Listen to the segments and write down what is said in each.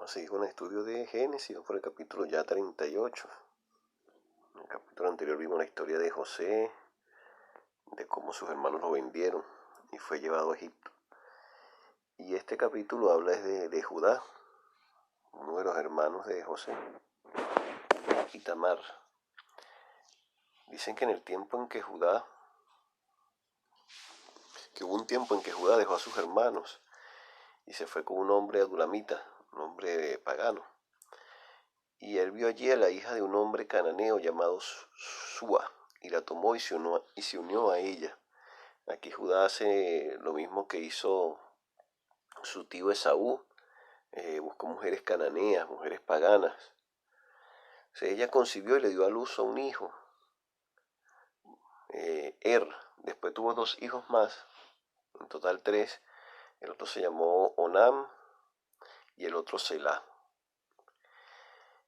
seguir con el estudio de Génesis, vamos por el capítulo ya 38. En el capítulo anterior vimos la historia de José, de cómo sus hermanos lo vendieron y fue llevado a Egipto. Y este capítulo habla de Judá, uno de los hermanos de José, y Tamar. Dicen que hubo un tiempo en que Judá dejó a sus hermanos y se fue con un hombre adulamita, un hombre pagano. Y él vio allí a la hija de un hombre cananeo llamado Súa, y la tomó y se unió a ella. Aquí Judá hace lo mismo que hizo su tío Esaú, buscó mujeres cananeas, mujeres paganas. O sea, ella concibió y le dio a luz a un hijo, Después tuvo 2 hijos más, en total 3. El otro se llamó Onam y el otro Selah.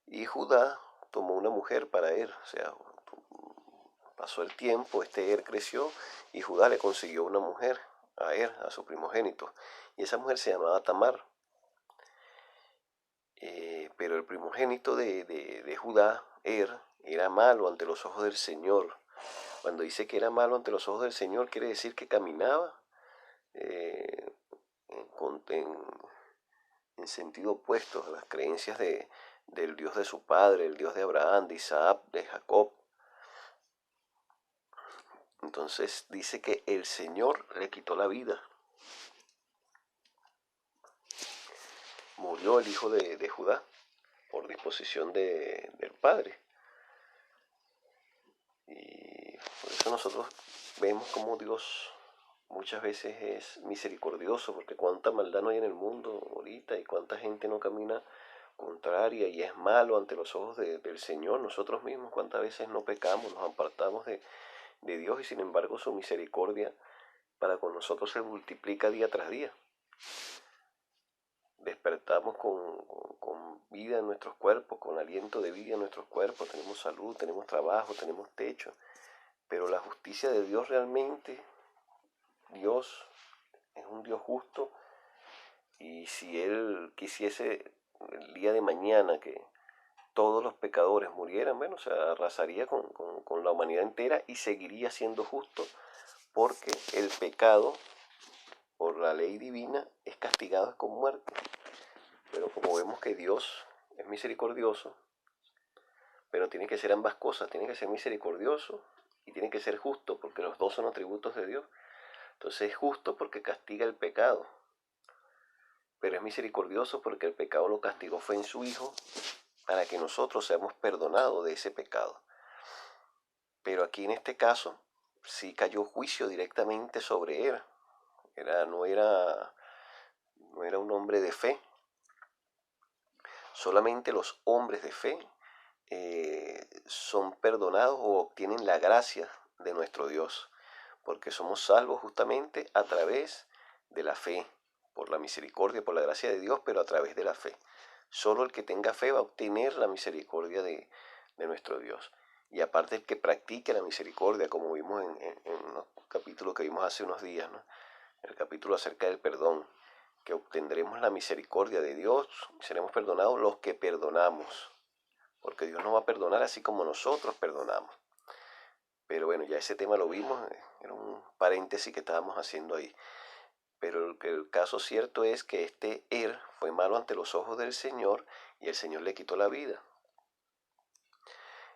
Y Judá tomó una mujer para o sea, pasó el tiempo, creció y Judá le consiguió una mujer a su primogénito. Y esa mujer se llamaba Tamar. Pero el primogénito de Judá, era malo ante los ojos del Señor. Cuando dice que era malo ante los ojos del Señor, quiere decir que caminaba en sentido opuesto a las creencias del Dios de su padre, el Dios de Abraham, de Isaac, de Jacob. Entonces dice que el Señor le quitó la vida. Murió el hijo de Judá por disposición del padre. Y por eso nosotros vemos como Dios muchas veces es misericordioso, porque cuánta maldad no hay en el mundo ahorita y cuánta gente no camina contraria y es malo ante los ojos del Señor. Nosotros mismos cuántas veces no pecamos, nos apartamos de Dios y sin embargo su misericordia para con nosotros se multiplica día tras día. Despertamos con vida en nuestros cuerpos, con aliento de vida en nuestros cuerpos, tenemos salud, tenemos trabajo, tenemos techo, pero la justicia de Dios realmente, Dios es un Dios justo y si Él quisiese el día de mañana que todos los pecadores murieran, bueno, se arrasaría con la humanidad entera y seguiría siendo justo porque el pecado por la ley divina es castigado con muerte. Pero como vemos que Dios es misericordioso, pero tiene que ser ambas cosas, tiene que ser misericordioso y tiene que ser justo, porque los dos son atributos de Dios. Entonces es justo porque castiga el pecado, pero es misericordioso porque el pecado lo castigó fue en su Hijo para que nosotros seamos perdonados de ese pecado. Pero aquí en este caso sí cayó juicio directamente sobre él. No era un hombre de fe. Solamente los hombres de fe son perdonados o obtienen la gracia de nuestro Dios, porque somos salvos justamente a través de la fe, por la misericordia, por la gracia de Dios, pero a través de la fe. Solo el que tenga fe va a obtener la misericordia de nuestro Dios. Y aparte el que practique la misericordia, como vimos en los capítulos que vimos hace unos días, ¿no? El capítulo acerca del perdón, que obtendremos la misericordia de Dios, seremos perdonados los que perdonamos, porque Dios nos va a perdonar así como nosotros perdonamos. Pero bueno, ya ese tema lo vimos, era un paréntesis que estábamos haciendo ahí. Pero el caso cierto es que fue malo ante los ojos del Señor y el Señor le quitó la vida.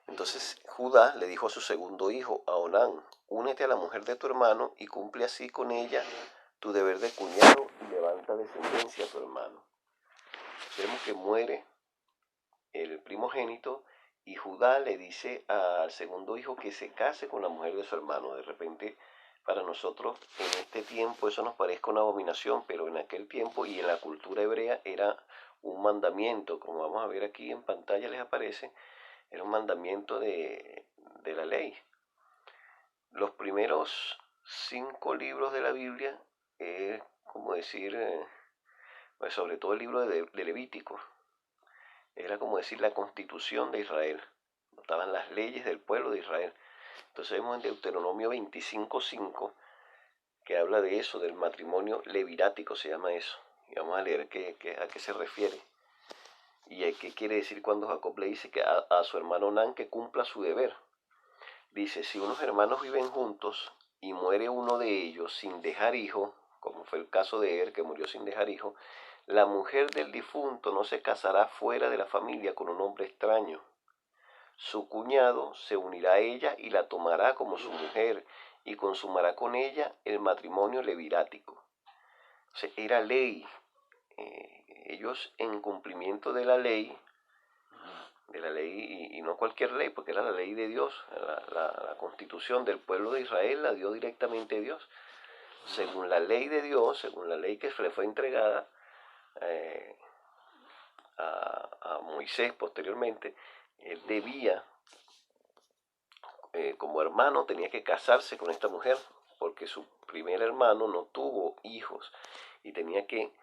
Entonces Judá le dijo a su segundo hijo, a Onán, únete a la mujer de tu hermano y cumple así con ella tu deber de cuñado y levanta descendencia a tu hermano. Vemos que muere el primogénito y Judá le dice al segundo hijo que se case con la mujer de su hermano. De repente para nosotros en este tiempo eso nos parezca una abominación, pero en aquel tiempo y en la cultura hebrea era un mandamiento, como vamos a ver aquí en pantalla les aparece, era un mandamiento de la ley. Los primeros 5 libros de la Biblia, como decir, pues sobre todo el libro de Levítico, era como decir la constitución de Israel, estaban las leyes del pueblo de Israel. Entonces vemos en Deuteronomio 25:5 que habla de eso, del matrimonio levirático se llama eso. Y vamos a leer a qué se refiere. ¿Y qué quiere decir cuando Jacob le dice que a su hermano Nan que cumpla su deber? Dice, si unos hermanos viven juntos y muere uno de ellos sin dejar hijo, como fue el caso de Er, que murió sin dejar hijo, la mujer del difunto no se casará fuera de la familia con un hombre extraño. Su cuñado se unirá a ella y la tomará como su mujer y consumará con ella el matrimonio levirático. O sea, era ley. Ellos en cumplimiento de la ley y no cualquier ley, porque era la ley de Dios, la constitución del pueblo de Israel la dio directamente Dios. Según la ley de Dios, según la ley que le fue entregada eh, a Moisés posteriormente, él debía, como hermano, tenía que casarse con esta mujer, porque su primer hermano no tuvo hijos y tenía que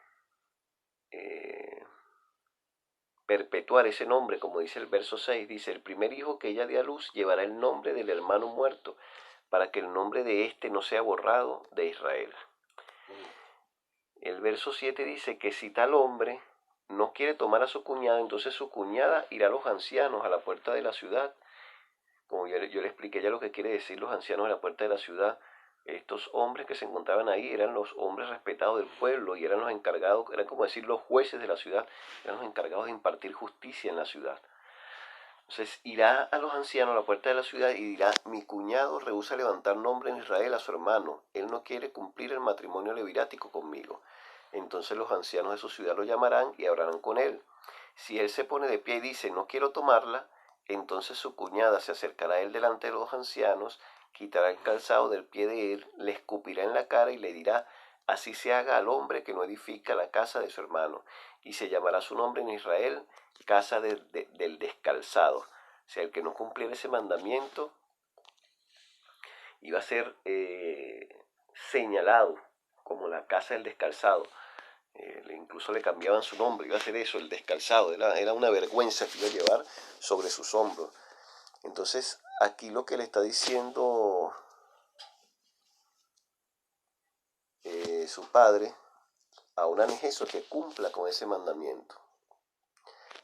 perpetuar ese nombre, como dice el verso 6, dice, el primer hijo que ella dé a luz llevará el nombre del hermano muerto, para que el nombre de éste no sea borrado de Israel. El verso 7 dice que si tal hombre no quiere tomar a su cuñada, entonces su cuñada irá a los ancianos a la puerta de la ciudad. Como yo le expliqué ya lo que quiere decir los ancianos a la puerta de la ciudad, estos hombres que se encontraban ahí eran los hombres respetados del pueblo y eran los encargados, eran como decir los jueces de la ciudad, eran los encargados de impartir justicia en la ciudad. Entonces irá a los ancianos a la puerta de la ciudad y dirá, mi cuñado rehúsa levantar nombre en Israel a su hermano, él no quiere cumplir el matrimonio levirático conmigo. Entonces los ancianos de su ciudad lo llamarán y hablarán con él. Si él se pone de pie y dice, no quiero tomarla, entonces su cuñada se acercará a él delante de los ancianos, quitará el calzado del pie de él, le escupirá en la cara y le dirá, así se haga al hombre que no edifica la casa de su hermano, y se llamará su nombre en Israel, casa del descalzado. O sea, el que no cumpliera ese mandamiento iba a ser señalado como la casa del descalzado. Incluso le cambiaban su nombre, iba a ser eso, el descalzado, era una vergüenza que iba a llevar sobre sus hombros. Entonces, aquí lo que le está diciendo su padre a Onán es eso, que cumpla con ese mandamiento.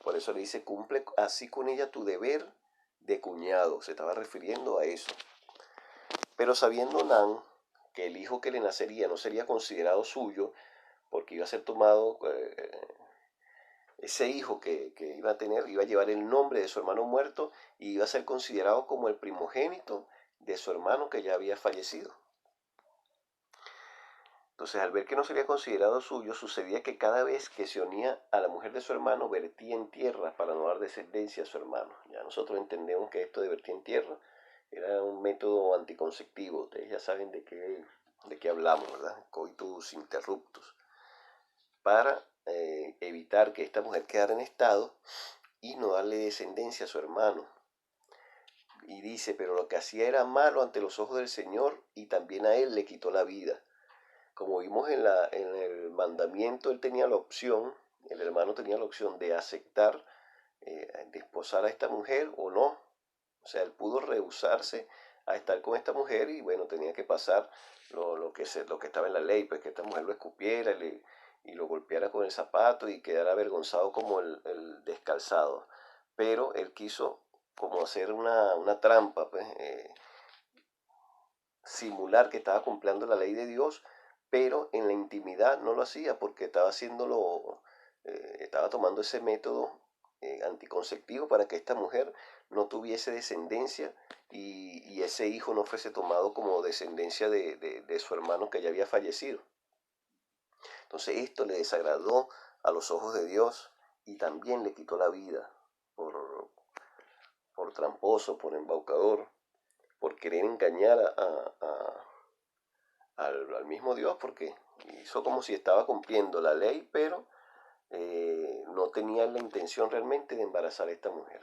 Por eso le dice, cumple así con ella tu deber de cuñado, se estaba refiriendo a eso. Pero sabiendo Onán que el hijo que le nacería no sería considerado suyo, porque iba a ser tomado, ese hijo que iba a tener, iba a llevar el nombre de su hermano muerto y iba a ser considerado como el primogénito de su hermano que ya había fallecido. Entonces, al ver que no sería considerado suyo, sucedía que cada vez que se unía a la mujer de su hermano, vertía en tierra para no dar descendencia a su hermano. Ya nosotros entendemos que esto de vertir en tierra era un método anticonceptivo. Ustedes ya saben de qué hablamos, ¿verdad? Coitus interruptus. Para evitar que esta mujer quedara en estado y no darle descendencia a su hermano. Y dice, pero lo que hacía era malo ante los ojos del Señor y también a él le quitó la vida. Como vimos en el mandamiento, él tenía la opción, el hermano tenía la opción de aceptar, desposar a esta mujer o no. O sea, él pudo rehusarse a estar con esta mujer y bueno, tenía que pasar lo que estaba en la ley, pues que esta mujer lo escupiera y lo golpeara con el zapato y quedara avergonzado como el descalzado. Pero él quiso como hacer una trampa, pues, simular que estaba cumpliendo la ley de Dios, pero en la intimidad no lo hacía porque estaba tomando ese método anticonceptivo para que esta mujer no tuviese descendencia y ese hijo no fuese tomado como descendencia de su hermano que ya había fallecido. Entonces esto le desagradó a los ojos de Dios y también le quitó la vida por tramposo, por embaucador, por querer engañar al mismo Dios, porque hizo como si estaba cumpliendo la ley, pero no tenía la intención realmente de embarazar a esta mujer.